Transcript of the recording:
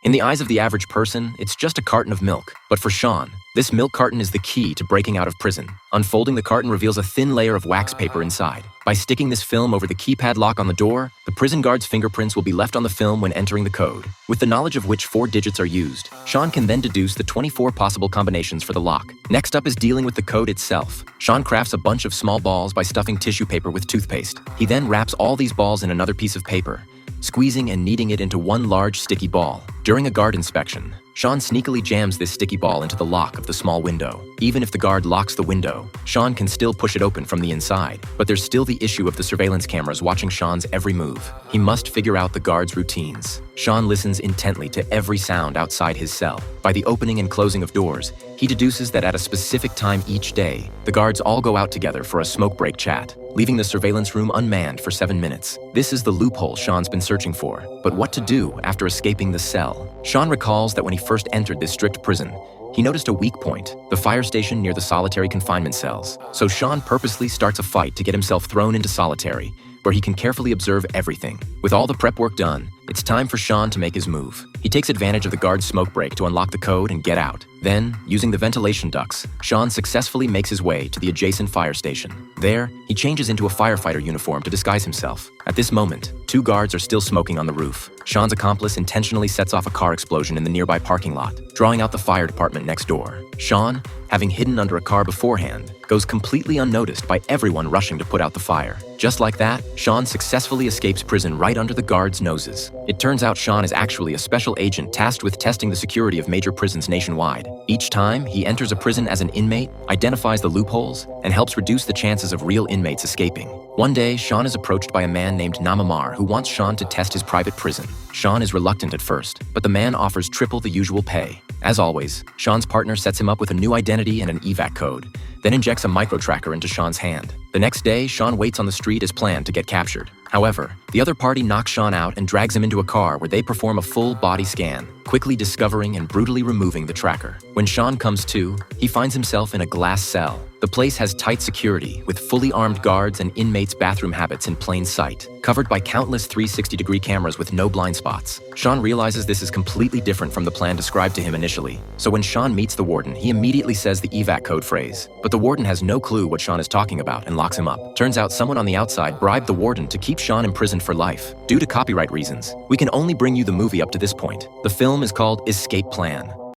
In the eyes of the average person, it's just a carton of milk. But for Sean, this milk carton is the key to breaking out of prison. Unfolding the carton reveals a thin layer of wax paper inside. By sticking this film over the keypad lock on the door, the prison guard's fingerprints will be left on the film when entering the code. With the knowledge of which 4 digits are used, Sean can then deduce the 24 possible combinations for the lock. Next up is dealing with the code itself. Sean crafts a bunch of small balls by stuffing tissue paper with toothpaste. He then wraps all these balls in another piece of paper, squeezing and kneading it into one large sticky ball. During a guard inspection, Sean sneakily jams this sticky ball into the lock of the small window. Even if the guard locks the window, Sean can still push it open from the inside. But there's still the issue of the surveillance cameras watching Sean's every move. He must figure out the guard's routines. Sean listens intently to every sound outside his cell. By the opening and closing of doors, he deduces that at a specific time each day, the guards all go out together for a smoke break chat, leaving the surveillance room unmanned for 7 minutes. This is the loophole Sean's been searching for. But what to do after escaping the cell? Sean recalls that when he first entered this strict prison, he noticed a weak point, the fire station near the solitary confinement cells. So Sean purposely starts a fight to get himself thrown into solitary, where he can carefully observe everything. With all the prep work done, it's time for Sean to make his move. He takes advantage of the guard's smoke break to unlock the code and get out. Then, using the ventilation ducts, Sean successfully makes his way to the adjacent fire station. There, he changes into a firefighter uniform to disguise himself. At this moment, 2 guards are still smoking on the roof. Sean's accomplice intentionally sets off a car explosion in the nearby parking lot, drawing out the fire department next door. Sean, having hidden under a car beforehand, goes completely unnoticed by everyone rushing to put out the fire. Just like that, Sean successfully escapes prison right under the guards' noses. It turns out Sean is actually a special agent tasked with testing the security of major prisons nationwide. Each time, he enters a prison as an inmate, identifies the loopholes, and helps reduce the chances of real inmates escaping. One day, Sean is approached by a man named Namamar who wants Sean to test his private prison. Sean is reluctant at first, but the man offers triple the usual pay. As always, Sean's partner sets him up with a new identity and an evac code, then injects a micro-tracker into Sean's hand. The next day, Sean waits on the street as planned to get captured. However, the other party knocks Sean out and drags him into a car where they perform a full body scan, quickly discovering and brutally removing the tracker. When Sean comes to, he finds himself in a glass cell. The place has tight security, with fully armed guards and inmates' bathroom habits in plain sight, covered by countless 360-degree cameras with no blind spots. Sean realizes this is completely different from the plan described to him initially. So when Sean meets the warden, he immediately says the evac code phrase. But the warden has no clue what Sean is talking about and locks him up. Turns out someone on the outside bribed the warden to keep Sean imprisoned for life. Due to copyright reasons, we can only bring you the movie up to this point. The film is called Escape Plan.